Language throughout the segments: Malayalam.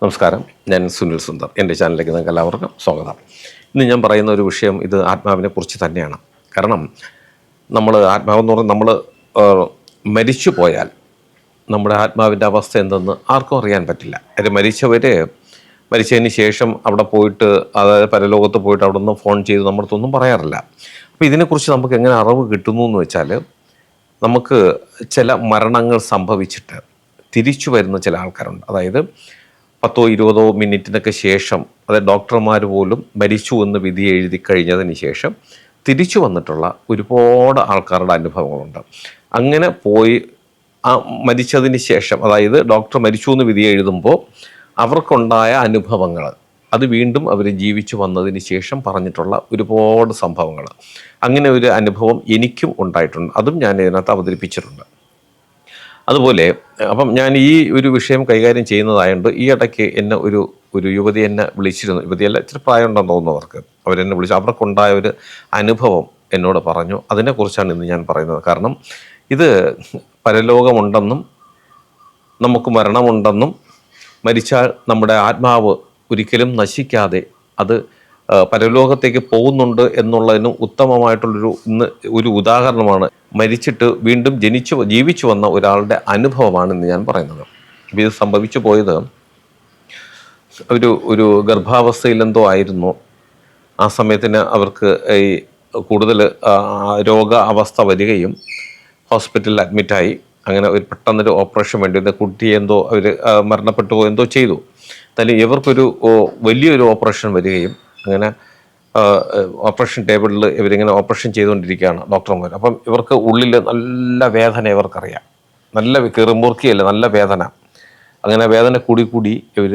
നമസ്കാരം, ഞാൻ സുനിൽ സുന്ദർ. എൻ്റെ ചാനലിലേക്ക് നിങ്ങൾക്ക് എല്ലാവർക്കും സ്വാഗതം. ഇന്ന് ഞാൻ പറയുന്ന ഒരു വിഷയം ഇത് ആത്മാവിനെ കുറിച്ച് തന്നെയാണ്. കാരണം നമ്മൾ ആത്മാവെന്ന് പറഞ്ഞാൽ നമ്മൾ മരിച്ചു പോയാൽ നമ്മുടെ ആത്മാവിൻ്റെ അവസ്ഥ എന്തെന്ന് ആർക്കും അറിയാൻ പറ്റില്ല. അത് മരിച്ചതിന് ശേഷം അവിടെ പോയിട്ട്, അതായത് പരലോകത്ത് പോയിട്ട് അവിടെ നിന്ന് ഫോൺ ചെയ്ത് നമ്മളടുത്തൊന്നും പറയാറില്ല. അപ്പോൾ ഇതിനെക്കുറിച്ച് നമുക്ക് എങ്ങനെ അറിവ് കിട്ടുന്നു എന്ന് വെച്ചാൽ, നമുക്ക് ചില മരണങ്ങൾ സംഭവിച്ചിട്ട് തിരിച്ചു വരുന്ന ചില ആൾക്കാരുണ്ട്. അതായത് 10-20 മിനിറ്റിനൊക്കെ ശേഷം, അതായത് ഡോക്ടർമാർ പോലും മരിച്ചു എന്ന് വിധി എഴുതി കഴിഞ്ഞതിന് ശേഷം തിരിച്ചു വന്നിട്ടുള്ള ഒരുപാട് ആൾക്കാരുടെ അനുഭവങ്ങളുണ്ട്. അങ്ങനെ പോയി മരിച്ചതിന് ശേഷം, അതായത് ഡോക്ടർ മരിച്ചു എന്ന് വിധി എഴുതുമ്പോൾ അവർക്കുണ്ടായ അനുഭവങ്ങൾ, അത് വീണ്ടും അവർ ജീവിച്ചു വന്നതിന് ശേഷം പറഞ്ഞിട്ടുള്ള ഒരുപാട് സംഭവങ്ങൾ. അങ്ങനെ ഒരു അനുഭവം എനിക്കും ഉണ്ടായിട്ടുണ്ട്. അതും ഞാൻ ഇതിനകത്ത് അവതരിപ്പിച്ചിട്ടുണ്ട്. അതുപോലെ അപ്പം ഞാൻ ഈ ഒരു വിഷയം കൈകാര്യം ചെയ്യുന്നതായതുകൊണ്ട് ഈ ഇടയ്ക്ക് എന്നെ ഒരു യുവതി എന്നെ വിളിച്ചിരുന്നു. യുവതിയല്ല, ഇച്ചിരി പ്രായം ഉണ്ടെന്ന് തോന്നുന്നവർക്ക്. അവരെന്നെ വിളിച്ചു. അവർക്കുണ്ടായ ഒരു അനുഭവം എന്നോട് പറഞ്ഞു. അതിനെക്കുറിച്ചാണ് ഇന്ന് ഞാൻ പറയുന്നത്. കാരണം ഇത് പരലോകമുണ്ടെന്നും നമുക്ക് മരണമുണ്ടെന്നും മരിച്ചാൽ നമ്മുടെ ആത്മാവ് ഒരിക്കലും നശിക്കാതെ അത് പരലോകത്തേക്ക് പോകുന്നുണ്ട് എന്നുള്ളതിനും ഉത്തമമായിട്ടുള്ളൊരു ഒരു ഉദാഹരണമാണ് മരിച്ചിട്ട് വീണ്ടും ജീവിച്ചു വന്ന ഒരാളുടെ അനുഭവമാണ് ഇന്ന് ഞാൻ പറയുന്നത്. ഇത് സംഭവിച്ചു പോയത് ഒരു ഗർഭാവസ്ഥയിൽ എന്തോ ആയിരുന്നു. ആ സമയത്തിന് അവർക്ക് ഈ കൂടുതൽ രോഗ അവസ്ഥ വരികയും ഹോസ്പിറ്റലിൽ അഡ്മിറ്റായി. അങ്ങനെ ഒരു പെട്ടെന്നൊരു ഓപ്പറേഷൻ വേണ്ടി കുട്ടിയെ എന്തോ അവർ മരണപ്പെട്ടു എന്തോ ചെയ്തു. എന്തായാലും ഇവർക്കൊരു വലിയൊരു ഓപ്പറേഷൻ വരികയും, അങ്ങനെ ഓപ്പറേഷൻ ടേബിളിൽ ഇവരിങ്ങനെ ഓപ്പറേഷൻ ചെയ്തുകൊണ്ടിരിക്കുകയാണ് ഡോക്ടർമാർ. അപ്പം ഇവർക്ക് ഉള്ളിൽ നല്ല വേദന ഇവർക്കറിയാം. നല്ല കീറുമുറുക്കിയല്ല, നല്ല വേദന. അങ്ങനെ വേദന കൂടി ഇവർ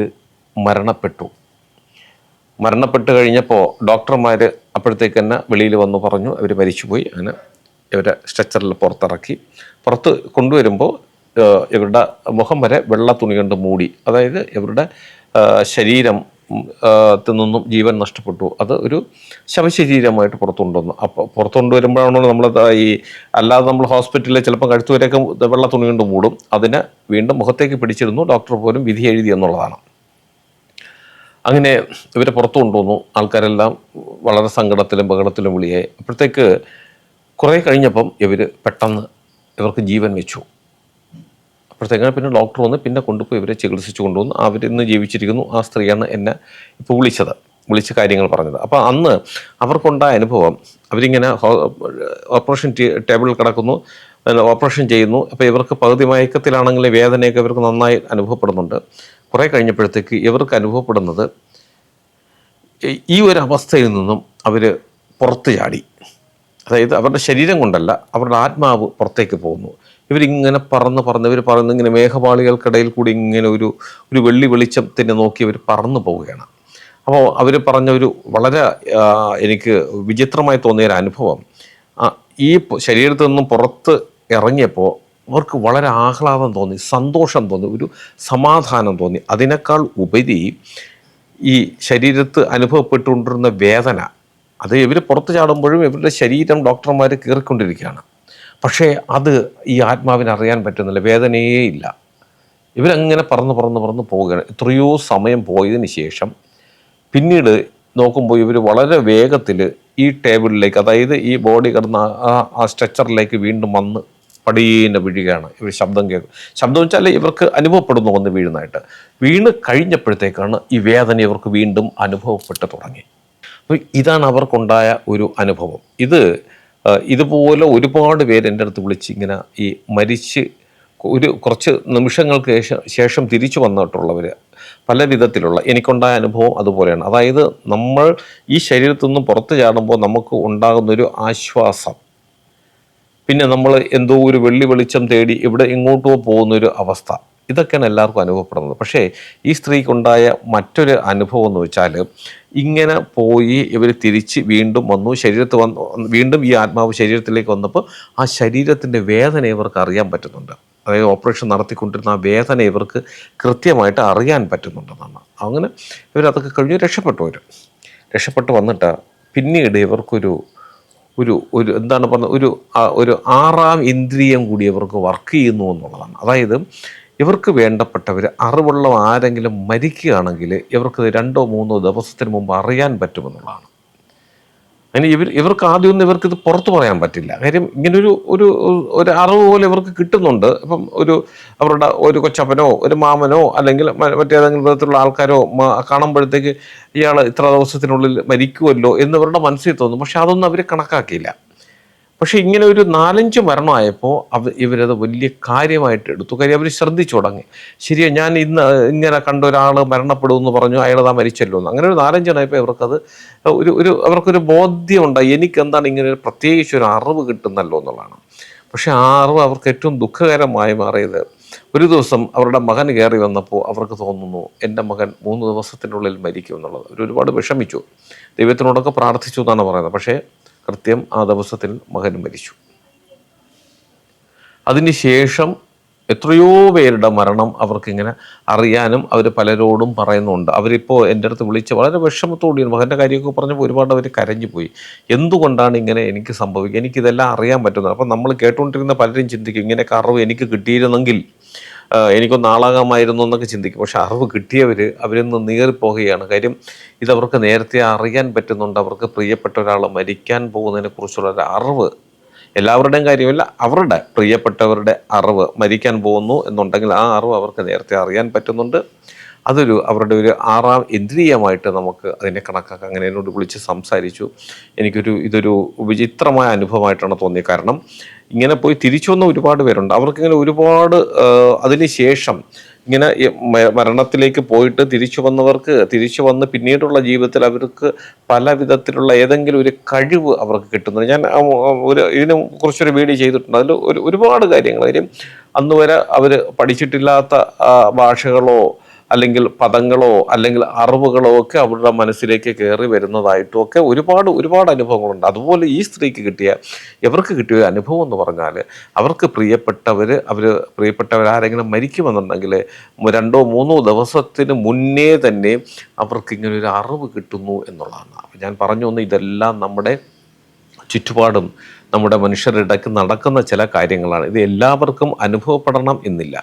മരണപ്പെട്ട് കഴിഞ്ഞപ്പോൾ ഡോക്ടർമാർ അപ്പോഴത്തേക്ക് തന്നെ വെളിയിൽ വന്ന് പറഞ്ഞു അവർ മരിച്ചുപോയി. അങ്ങനെ ഇവരെ സ്ട്രെച്ചറിൽ പുറത്ത് കൊണ്ടുവരുമ്പോൾ ഇവരുടെ മുഖം വരെ വെള്ള തുണി കൊണ്ട് മൂടി. അതായത് ഇവരുടെ ശരീരം നിന്നും ജീവൻ നഷ്ടപ്പെട്ടു. അത് ഒരു ശവശരീരമായിട്ട് പുറത്തുകൊണ്ടുവന്നു. അപ്പോൾ പുറത്തുകൊണ്ടുവരുമ്പോഴാണോ അല്ലാതെ നമ്മൾ ഹോസ്പിറ്റലിൽ ചിലപ്പോൾ കഴുത്തുവരെയൊക്കെ വെള്ള തുണി കൊണ്ട് മൂടും. അതിനെ വീണ്ടും മുഖത്തേക്ക് പിടിച്ചിരുന്നു. ഡോക്ടർ പോലും വിധി എഴുതി എന്നുള്ളതാണ്. അങ്ങനെ ഇവരെ പുറത്തു കൊണ്ടുവന്നു. ആൾക്കാരെല്ലാം വളരെ സങ്കടത്തിലും ബഹളത്തിലും വിളിയായി. അപ്പോഴത്തേക്ക് കുറേ കഴിഞ്ഞപ്പം ഇവർക്ക് ജീവൻ വെച്ചു. അപ്പോഴത്തേക്കാണ് പിന്നെ ഡോക്ടർ വന്ന് പിന്നെ കൊണ്ടുപോയി ഇവരെ ചികിത്സിച്ച് കൊണ്ടുവന്നു. അവരിന്ന് ജീവിച്ചിരിക്കുന്നു. ആ സ്ത്രീയാണ് എന്നെ ഇപ്പോൾ വിളിച്ച് കാര്യങ്ങൾ പറഞ്ഞത്. അപ്പോൾ അന്ന് അവർക്കുണ്ടായ അനുഭവം, അവരിങ്ങനെ ഓപ്പറേഷൻ ടേബിളിൽ കിടക്കുന്നു, ഓപ്പറേഷൻ ചെയ്യുന്നു. അപ്പോൾ ഇവർക്ക് പകുതി മയക്കത്തിലാണെങ്കിൽ വേദനയൊക്കെ ഇവർക്ക് നന്നായി അനുഭവപ്പെടുന്നുണ്ട്. കുറേ കഴിഞ്ഞപ്പോഴത്തേക്ക് ഇവർക്ക് അനുഭവപ്പെടുന്നത് ഈ ഒരു അവസ്ഥയിൽ നിന്നും അവർ പുറത്ത് ചാടി. അതായത് അവരുടെ ശരീരം കൊണ്ടല്ല, അവരുടെ ആത്മാവ് പുറത്തേക്ക് പോകുന്നു. ഇവരിങ്ങനെ ഇവർ ഇങ്ങനെ മേഘപാളികൾക്കിടയിൽ കൂടി ഇങ്ങനെ ഒരു വെള്ളി വെളിച്ചത്തിനെ നോക്കി അവർ പറന്നു പോവുകയാണ്. അപ്പോൾ അവർ പറഞ്ഞ ഒരു വളരെ എനിക്ക് വിചിത്രമായി തോന്നിയ ഒരു അനുഭവം, ഈ ശരീരത്തിൽ നിന്നും പുറത്ത് ഇറങ്ങിയപ്പോൾ അവർക്ക് വളരെ ആഹ്ലാദം തോന്നി, സന്തോഷം തോന്നി, ഒരു സമാധാനം തോന്നി. അതിനേക്കാൾ ഉപരി ഈ ശരീരത്ത് അനുഭവപ്പെട്ടുകൊണ്ടിരുന്ന വേദന, അത് ഇവർ പുറത്ത് ചാടുമ്പോഴും ഇവരുടെ ശരീരം ഡോക്ടർമാർ കീറിക്കൊണ്ടിരിക്കുകയാണ്. പക്ഷേ അത് ഈ ആത്മാവിന് അറിയാൻ പറ്റുന്നില്ല, വേദനയേ ഇല്ല. ഇവരങ്ങനെ പറന്ന് പോവുകയാണ്. എത്രയോ സമയം പോയതിന് ശേഷം പിന്നീട് നോക്കുമ്പോൾ ഇവർ വളരെ വേഗത്തിൽ ഈ ടേബിളിലേക്ക്, അതായത് ഈ ബോഡി കിടന്ന ആ സ്ട്രെച്ചറിലേക്ക് വീണ്ടും വന്ന് പടീനെ വീഴുകയാണ്. ഇവർ ശബ്ദം വെച്ചാൽ ഇവർക്ക് അനുഭവപ്പെടുന്നു വന്ന് വീണ് കഴിഞ്ഞപ്പോഴത്തേക്കാണ് ഈ വേദന ഇവർക്ക് വീണ്ടും അനുഭവപ്പെട്ട് തുടങ്ങി. അപ്പോൾ ഇതാണ് അവർക്കുണ്ടായ ഒരു അനുഭവം. ഇതുപോലെ ഒരുപാട് പേര് എൻ്റെ അടുത്ത് വിളിച്ച് ഇങ്ങനെ ഈ മരിച്ച് കുറച്ച് നിമിഷങ്ങൾക്ക് ശേഷം തിരിച്ചു വന്നിട്ടുള്ളവർ, പല വിധത്തിലുള്ള എനിക്കുണ്ടായ അനുഭവം അതുപോലെയാണ്. അതായത് നമ്മൾ ഈ ശരീരത്തിൽ നിന്നും പുറത്ത് ചാടുമ്പോൾ നമുക്ക് ഉണ്ടാകുന്നൊരു ആശ്വാസം, പിന്നെ നമ്മൾ എന്തോ ഒരു വെള്ളി വെളിച്ചം തേടി ഇവിടെ എങ്ങോട്ടോ പോകുന്നൊരു അവസ്ഥ, ഇതൊക്കെയാണ് എല്ലാവർക്കും അനുഭവപ്പെടുന്നത്. പക്ഷേ ഈ സ്ത്രീക്കുണ്ടായ മറ്റൊരു അനുഭവം എന്ന് വെച്ചാൽ, ഇങ്ങനെ പോയി ഇവർ തിരിച്ച് വീണ്ടും വന്നു, വീണ്ടും ഈ ആത്മാവ് ശരീരത്തിലേക്ക് വന്നപ്പോൾ ആ ശരീരത്തിൻ്റെ വേദന ഇവർക്ക് അറിയാൻ പറ്റുന്നുണ്ട്. അതായത് ഓപ്പറേഷൻ നടത്തിക്കൊണ്ടിരുന്ന ആ വേദന ഇവർക്ക് കൃത്യമായിട്ട് അറിയാൻ പറ്റുന്നുണ്ടെന്നാണ്. അങ്ങനെ ഇവരതൊക്കെ കഴിഞ്ഞ് രക്ഷപ്പെട്ടു വന്നിട്ട് പിന്നീട് ഇവർക്കൊരു എന്താണ് പറഞ്ഞത്, ഒരു ആറാം ഇന്ദ്രിയം കൂടി ഇവർക്ക് വർക്ക് ചെയ്യുന്നു എന്നുള്ളതാണ്. അതായത് ഇവർക്ക് വേണ്ടപ്പെട്ടവർ അറിവുള്ള ആരെങ്കിലും മരിക്കുകയാണെങ്കിൽ ഇവർക്ക് 2-3 ദിവസത്തിന് മുമ്പ് അറിയാൻ പറ്റുമെന്നുള്ളതാണ്. അതിന് ഇവർക്ക് ആദ്യമൊന്നും ഇവർക്കിത് പുറത്തു പറയാൻ പറ്റില്ല. കാര്യം ഇങ്ങനൊരു ഒരു ഒരു അറിവ് പോലെ ഇവർക്ക് കിട്ടുന്നുണ്ട്. ഇപ്പം അവരുടെ ഒരു കൊച്ചപ്പനോ ഒരു മാമനോ അല്ലെങ്കിൽ മറ്റേതെങ്കിലും വിധത്തിലുള്ള ആൾക്കാരോ കാണുമ്പോഴത്തേക്ക് ഇയാൾ ഇത്ര ദിവസത്തിനുള്ളിൽ മരിക്കുമല്ലോ എന്ന് ഇവരുടെ മനസ്സിൽ തോന്നും. പക്ഷെ അതൊന്നും അവർ കണക്കാക്കിയില്ല. പക്ഷെ ഇങ്ങനെ ഒരു 4-5 മരണമായപ്പോൾ ഇവരത് വലിയ കാര്യമായിട്ട് എടുത്തു. കാര്യം അവർ ശ്രദ്ധിച്ചു തുടങ്ങി. ശരിയാ, ഞാൻ ഇന്ന് ഇങ്ങനെ കണ്ട ഒരാൾ മരണപ്പെടുമെന്ന് പറഞ്ഞു, അയാളതാ മരിച്ചല്ലോ എന്ന്. അങ്ങനെ ഒരു 4-5 എണ്ണമായപ്പോൾ ഇവർക്കത് അവർക്കൊരു ബോധ്യം ഉണ്ടായി, എനിക്കെന്താണ് ഇങ്ങനെ ഒരു പ്രത്യേകിച്ച് ഒരു അറിവ് കിട്ടുന്നല്ലോ എന്നുള്ളതാണ്. പക്ഷെ ആ അറിവ് അവർക്ക് ഏറ്റവും ദുഃഖകരമായി മാറിയത് ഒരു ദിവസം അവരുടെ മകൻ കയറി വന്നപ്പോൾ അവർക്ക് തോന്നുന്നു, എൻ്റെ മകൻ 3 ദിവസത്തിനുള്ളിൽ മരിക്കും എന്നുള്ളത്. ഒരുപാട് വിഷമിച്ചു, ദൈവത്തിനോടൊക്കെ പ്രാർത്ഥിച്ചു എന്നാണ് പറയുന്നത്. പക്ഷേ കൃത്യം ആ ദിവസത്തിൽ മകൻ മരിച്ചു. അതിനുശേഷം എത്രയോ പേരുടെ മരണം അവർക്കിങ്ങനെ അറിയാനും അവർ പലരോടും പറയുന്നുണ്ട്. അവരിപ്പോൾ എൻ്റെ അടുത്ത് വിളിച്ച് വളരെ വിഷമത്തോടെയാണ് മകൻ്റെ കാര്യമൊക്കെ പറഞ്ഞപ്പോൾ ഒരുപാട് അവർ കരഞ്ഞു പോയി. എന്തുകൊണ്ടാണ് ഇങ്ങനെ എനിക്ക് സംഭവിക്കുക, എനിക്കിതെല്ലാം അറിയാൻ പറ്റുന്നത്. അപ്പം നമ്മൾ കേട്ടുകൊണ്ടിരുന്ന പലരും ചിന്തിക്കും, ഇങ്ങനെയൊക്കെ അറിവ് എനിക്ക് കിട്ടിയിരുന്നെങ്കിൽ എനിക്കൊന്ന് ആളാകാമായിരുന്നു എന്നൊക്കെ ചിന്തിക്കും. പക്ഷെ അറിവ് കിട്ടിയവർ അവരിന്ന് നീറിപ്പോകുകയാണ്. കാര്യം ഇതവർക്ക് നേരത്തെ അറിയാൻ പറ്റുന്നുണ്ട്. അവർക്ക് പ്രിയപ്പെട്ട ഒരാൾ മരിക്കാൻ പോകുന്നതിനെ കുറിച്ചുള്ള ഒരു അറിവ്, എല്ലാവരുടെയും കാര്യമല്ല, അവരുടെ പ്രിയപ്പെട്ടവരുടെ അറിവ് മരിക്കാൻ പോകുന്നു എന്നുണ്ടെങ്കിൽ ആ അറിവ് അവർക്ക് നേരത്തെ അറിയാൻ പറ്റുന്നുണ്ട്. അവരുടെ ഒരു 6ാം ഇന്ദ്രിയമായിട്ട് നമുക്ക് അതിനെ കണക്കാക്കാം. അങ്ങനെ എന്നോട് വിളിച്ച് സംസാരിച്ചു. ഇതൊരു വിചിത്രമായ അനുഭവമായിട്ടാണ് തോന്നിയത്. കാരണം ഇങ്ങനെ പോയി തിരിച്ചു വന്ന ഒരുപാട് പേരുണ്ട്. അവർക്കിങ്ങനെ ഒരുപാട് അതിനുശേഷം ഇങ്ങനെ മരണത്തിലേക്ക് പോയിട്ട് തിരിച്ചു വന്ന് പിന്നീടുള്ള ജീവിതത്തിൽ അവർക്ക് പല വിധത്തിലുള്ള ഏതെങ്കിലും ഒരു കഴിവ് അവർക്ക് കിട്ടുന്നത്. ഞാൻ ഇതിനെ കുറിച്ചൊരു വീഡിയോ ചെയ്തിട്ടുണ്ട്. അതിൽ ഒരുപാട് കാര്യങ്ങൾ, കാര്യം അന്ന് വരെ അവർ പഠിച്ചിട്ടില്ലാത്ത ഭാഷകളോ അല്ലെങ്കിൽ പദങ്ങളോ അല്ലെങ്കിൽ അറിവുകളോ ഒക്കെ അവരുടെ മനസ്സിലേക്ക് കയറി വരുന്നതായിട്ടും ഒക്കെ ഒരുപാട് അനുഭവങ്ങളുണ്ട്. അതുപോലെ ഈ സ്ത്രീക്ക് ഇവർക്ക് കിട്ടിയ ഒരു അനുഭവം എന്ന് പറഞ്ഞാൽ, അവർക്ക് പ്രിയപ്പെട്ടവരാരെങ്കിലും മരിക്കുമെന്നുണ്ടെങ്കിൽ 2-3 ദിവസത്തിന് മുന്നേ തന്നെ അവർക്ക് ഇങ്ങനെ ഒരു അറിവ് കിട്ടുന്നു എന്നുള്ളതാണ്. ഞാൻ പറഞ്ഞു വന്ന് ഇതെല്ലാം നമ്മുടെ ചുറ്റുപാടും നമ്മുടെ മനുഷ്യരുടെ ഇടയ്ക്ക് നടക്കുന്ന ചില കാര്യങ്ങളാണ്. ഇത് എല്ലാവർക്കും അനുഭവപ്പെടണം എന്നില്ല.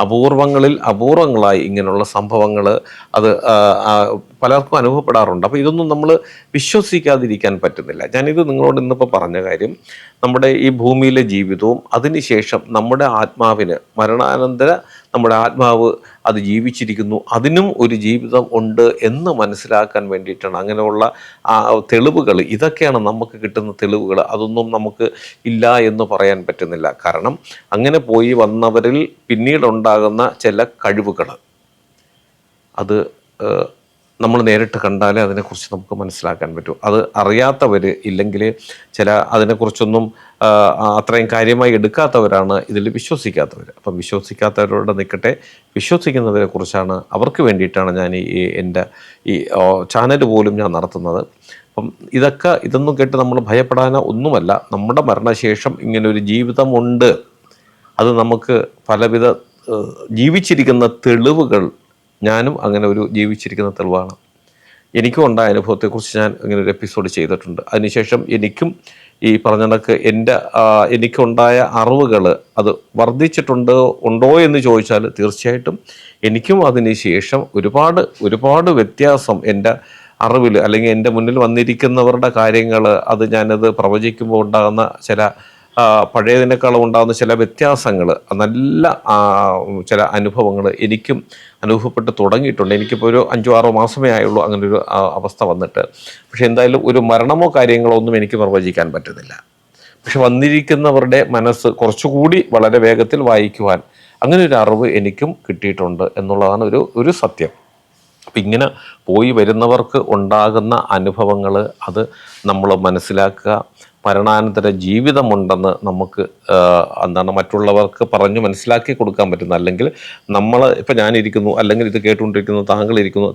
അപൂർവങ്ങളായി ഇങ്ങനെയുള്ള സംഭവങ്ങൾ അത് പലർക്കും അനുഭവപ്പെടാറുണ്ട്. അപ്പോൾ ഇതൊന്നും നമ്മൾ വിശ്വസിക്കാതിരിക്കാൻ പറ്റുന്നില്ല. ഞാനിത് നിങ്ങളോട് ഇന്നിപ്പോൾ പറഞ്ഞ കാര്യം, നമ്മുടെ ഈ ഭൂമിയിലെ ജീവിതവും അതിനുശേഷം നമ്മുടെ ആത്മാവിന് മരണാനന്തര നമ്മുടെ ആത്മാവ് അത് ജീവിച്ചിരിക്കുന്നു, അതിനും ഒരു ജീവിതം ഉണ്ട് എന്ന് മനസ്സിലാക്കാൻ വേണ്ടിയിട്ടാണ്. അങ്ങനെയുള്ള തെളിവുകൾ, ഇതൊക്കെയാണ് നമുക്ക് കിട്ടുന്ന തെളിവുകൾ. അതൊന്നും നമുക്ക് ഇല്ല എന്ന് പറയാൻ പറ്റുന്നില്ല. കാരണം അങ്ങനെ പോയി വന്നവരിൽ പിന്നീടുണ്ടാകുന്ന ചില കഴിവുകൾ അത് നമ്മൾ നേരിട്ട് കണ്ടാലേ അതിനെക്കുറിച്ച് നമുക്ക് മനസ്സിലാക്കാൻ പറ്റൂ. അത് അറിയാത്തവർ ഇല്ലെങ്കിൽ അതിനെക്കുറിച്ചൊന്നും അത്രയും കാര്യമായി എടുക്കാത്തവരാണ് ഇതിൽ വിശ്വസിക്കാത്തവർ. അപ്പം വിശ്വസിക്കാത്തവരോട് നിൽക്കട്ടെ, വിശ്വസിക്കുന്നവരെ കുറിച്ചാണ്, അവർക്ക് വേണ്ടിയിട്ടാണ് ഞാൻ എൻ്റെ ചാനൽ പോലും ഞാൻ നടത്തുന്നത്. അപ്പം ഇതൊന്നും കേട്ട് നമ്മൾ ഭയപ്പെടാനോ ഒന്നുമല്ല. നമ്മുടെ മരണശേഷം ഇങ്ങനൊരു ജീവിതമുണ്ട്, അത് നമുക്ക് പലവിധ ജീവിച്ചിരിക്കുന്ന തെളിവുകൾ, ഞാനും അങ്ങനെ ഒരു ജീവിച്ചിരിക്കുന്ന തെളിവാണ്. എനിക്കും ഉണ്ടായ അനുഭവത്തെക്കുറിച്ച് ഞാൻ ഇങ്ങനെ ഒരു എപ്പിസോഡ് ചെയ്തിട്ടുണ്ട്. അതിനുശേഷം എനിക്കും ഈ പറഞ്ഞ കണക്ക് എനിക്കുണ്ടായ അറിവുകൾ അത് ഉണ്ടോ എന്ന് ചോദിച്ചാൽ തീർച്ചയായിട്ടും എനിക്കും അതിന് ശേഷം ഒരുപാട് വ്യത്യാസം എൻ്റെ അറിവിൽ, അല്ലെങ്കിൽ എൻ്റെ മുന്നിൽ വന്നിരിക്കുന്നവരുടെ കാര്യങ്ങൾ, ഞാനത് പ്രവചിക്കുമ്പോൾ ഉണ്ടാകുന്ന ചില പഴയതിനേക്കാളും ഉണ്ടാകുന്ന ചില വ്യത്യാസങ്ങൾ, നല്ല ചില അനുഭവങ്ങൾ എനിക്കും അനുഭവപ്പെട്ട് തുടങ്ങിയിട്ടുണ്ട്. എനിക്കിപ്പോൾ ഒരു 5-6 മാസമേ ആയുള്ളൂ അങ്ങനൊരു അവസ്ഥ വന്നിട്ട്. പക്ഷെ എന്തായാലും ഒരു മരണമോ കാര്യങ്ങളോ ഒന്നും എനിക്ക് പ്രവചിക്കാൻ പറ്റുന്നില്ല. പക്ഷെ വന്നിരിക്കുന്നവരുടെ മനസ്സ് കുറച്ചുകൂടി വളരെ വേഗത്തിൽ വായിക്കുവാൻ അങ്ങനെ ഒരു അറിവ് എനിക്കും കിട്ടിയിട്ടുണ്ട് എന്നുള്ളതാണ് ഒരു സത്യം. അപ്പം ഇങ്ങനെ പോയി വരുന്നവർക്ക് ഉണ്ടാകുന്ന അനുഭവങ്ങൾ അത് നമ്മൾ മനസ്സിലാക്കുക. മരണാനന്തര ജീവിതമുണ്ടെന്ന് നമുക്ക് മറ്റുള്ളവർക്ക് പറഞ്ഞു മനസ്സിലാക്കി കൊടുക്കാൻ പറ്റുന്ന, അല്ലെങ്കിൽ ഇപ്പം ഞാനിരിക്കുന്നു, അല്ലെങ്കിൽ ഇത് കേട്ടുകൊണ്ടിരിക്കുന്നു,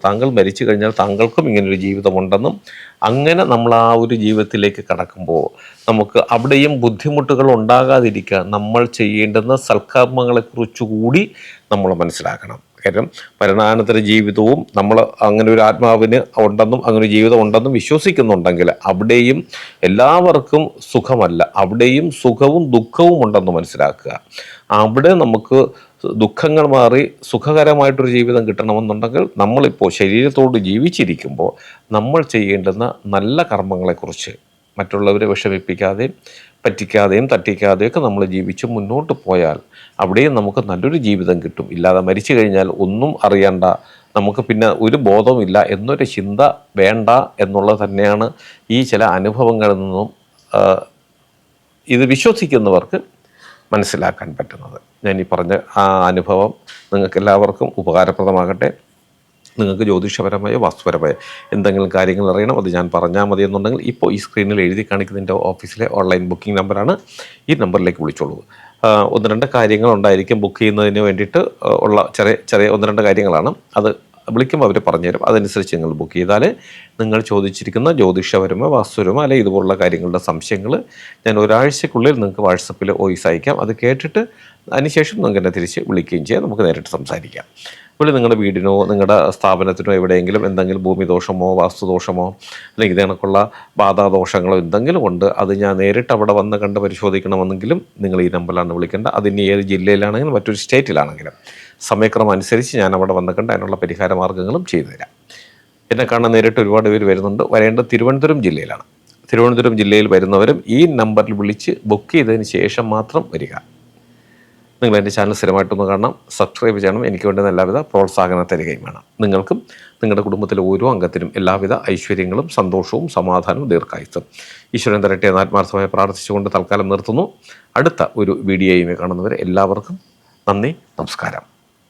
താങ്കൾ മരിച്ചു കഴിഞ്ഞാൽ താങ്കൾക്കും ഇങ്ങനൊരു ജീവിതമുണ്ടെന്നും, അങ്ങനെ നമ്മൾ ആ ഒരു ജീവിതത്തിലേക്ക് കടക്കുമ്പോൾ നമുക്ക് അവിടെയും ബുദ്ധിമുട്ടുകൾ ഉണ്ടാകാതിരിക്കുക നമ്മൾ ചെയ്യേണ്ടുന്ന സൽക്കർമ്മങ്ങളെക്കുറിച്ചുകൂടി നമ്മൾ മനസ്സിലാക്കണം. കാര്യം മരണാനന്തര ജീവിതവും നമ്മൾ അങ്ങനെ ഒരു ആത്മാവിന് ഉണ്ടെന്നും അങ്ങനെ ഒരു ജീവിതം ഉണ്ടെന്നും വിശ്വസിക്കുന്നുണ്ടെങ്കിൽ അവിടെയും എല്ലാവർക്കും സുഖമല്ല, അവിടെയും സുഖവും ദുഃഖവും ഉണ്ടെന്ന് മനസ്സിലാക്കുക. അവിടെ നമുക്ക് ദുഃഖങ്ങൾ മാറി സുഖകരമായിട്ടൊരു ജീവിതം കിട്ടണമെന്നുണ്ടെങ്കിൽ നമ്മളിപ്പോൾ ശരീരത്തോട് ജീവിച്ചിരിക്കുമ്പോൾ നമ്മൾ ചെയ്യേണ്ടുന്ന നല്ല കർമ്മങ്ങളെക്കുറിച്ച് മറ്റുള്ളവരെ വിഷമിപ്പിക്കാതെയും പറ്റിക്കാതെയും തട്ടിക്കാതെയൊക്കെ നമ്മൾ ജീവിച്ച് മുന്നോട്ട് പോയാൽ അവിടെയും നമുക്ക് നല്ലൊരു ജീവിതം കിട്ടും. ഇല്ലാതെ മരിച്ചു കഴിഞ്ഞാൽ ഒന്നും അറിയണ്ട, നമുക്ക് പിന്നെ ഒരു ബോധവുമില്ല എന്നൊരു ചിന്ത വേണ്ട എന്നുള്ളത് തന്നെയാണ് ഈ ചില അനുഭവങ്ങളിൽ നിന്നും ഇത് വിശ്വസിക്കുന്നവർക്ക് മനസ്സിലാക്കാൻ പറ്റുന്നത്. ഞാൻ ഈ പറഞ്ഞ ആ അനുഭവം നിങ്ങൾക്ക് എല്ലാവർക്കും ഉപകാരപ്രദമാകട്ടെ. നിങ്ങൾക്ക് ജ്യോതിഷപരമായോ വാസ്തുപരമായോ എന്തെങ്കിലും കാര്യങ്ങൾ അറിയണം, അത് ഞാൻ പറഞ്ഞാൽ മതി എന്നുണ്ടെങ്കിൽ ഇപ്പോൾ ഈ സ്ക്രീനിൽ എഴുതി കാണിക്കുന്നതിൻ്റെ ഓഫീസിലെ ഓൺലൈൻ ബുക്കിംഗ് നമ്പറാണ്. ഈ നമ്പറിലേക്ക് വിളിച്ചോളൂ. ഒന്ന് രണ്ട് കാര്യങ്ങളുണ്ടായിരിക്കും ബുക്ക് ചെയ്യുന്നതിന് വേണ്ടിയിട്ട് ഉള്ള ചെറിയ ഒന്ന് രണ്ട് കാര്യങ്ങളാണ്. അത് വിളിക്കുമ്പോൾ അവർ പറഞ്ഞുതരും. അതനുസരിച്ച് നിങ്ങൾ ബുക്ക് ചെയ്താൽ നിങ്ങൾ ചോദിച്ചിരിക്കുന്ന ജ്യോതിഷപരമോ വാസ്തുപരമോ അല്ലെങ്കിൽ ഇതുപോലുള്ള കാര്യങ്ങളുടെ സംശയങ്ങൾ ഞാൻ ഒരാഴ്ചക്കുള്ളിൽ നിങ്ങൾക്ക് വാട്സപ്പിൽ വോയിസ് അയക്കാം. അത് കേട്ടിട്ട് അതിനുശേഷം നിങ്ങൾക്ക് എന്നെ തിരിച്ച് വിളിക്കുകയും ചെയ്യാം, നമുക്ക് നേരിട്ട് സംസാരിക്കാം. അതുപോലെ നിങ്ങളുടെ വീടിനോ നിങ്ങളുടെ സ്ഥാപനത്തിനോ എവിടെയെങ്കിലും എന്തെങ്കിലും ഭൂമിദോഷമോ വാസ്തുദോഷമോ അല്ലെങ്കിൽ ഇത് കണക്കുള്ള ബാധാദോഷങ്ങളോ എന്തെങ്കിലും ഉണ്ട്, അത് ഞാൻ നേരിട്ട് അവിടെ വന്ന് കണ്ട് പരിശോധിക്കണമെന്നെങ്കിലും നിങ്ങൾ ഈ നമ്പറിലാണ് വിളിക്കേണ്ടത്. അതിന് ഏത് ജില്ലയിലാണെങ്കിലും മറ്റൊരു സ്റ്റേറ്റിലാണെങ്കിലും സമയക്രമം അനുസരിച്ച് ഞാൻ അവിടെ വന്ന് കണ്ട് അതിനുള്ള പരിഹാര മാർഗ്ഗങ്ങളും ചെയ്തു തരാം. എന്നെ കാണാൻ നേരിട്ട് ഒരുപാട് പേര് വരുന്നുണ്ട്. വരേണ്ടത് തിരുവനന്തപുരം ജില്ലയിലാണ്. തിരുവനന്തപുരം ജില്ലയിൽ വരുന്നവരും ഈ നമ്പറിൽ വിളിച്ച് ബുക്ക് ചെയ്തതിന് ശേഷം മാത്രം വരിക. നിങ്ങൾ എൻ്റെ ചാനൽ സ്ഥിരമായിട്ടൊന്ന് കാണണം, സബ്സ്ക്രൈബ് ചെയ്യണം. എനിക്ക് വേണ്ടുന്ന എല്ലാവിധ പ്രോത്സാഹനം തരികയും വേണം. നിങ്ങൾക്കും നിങ്ങളുടെ കുടുംബത്തിലെ ഓരോ അംഗത്തിനും എല്ലാവിധ ഐശ്വര്യങ്ങളും സന്തോഷവും സമാധാനവും ദീർഘായുസ്സും ഈശ്വരൻ തരട്ടെ എന്ന് ആത്മാർത്ഥമായി പ്രാർത്ഥിച്ചുകൊണ്ട് തൽക്കാലം നിർത്തുന്നു. അടുത്ത ഒരു വീഡിയോയുമായി കാണുന്നവരെ എല്ലാവർക്കും നന്ദി, നമസ്കാരം.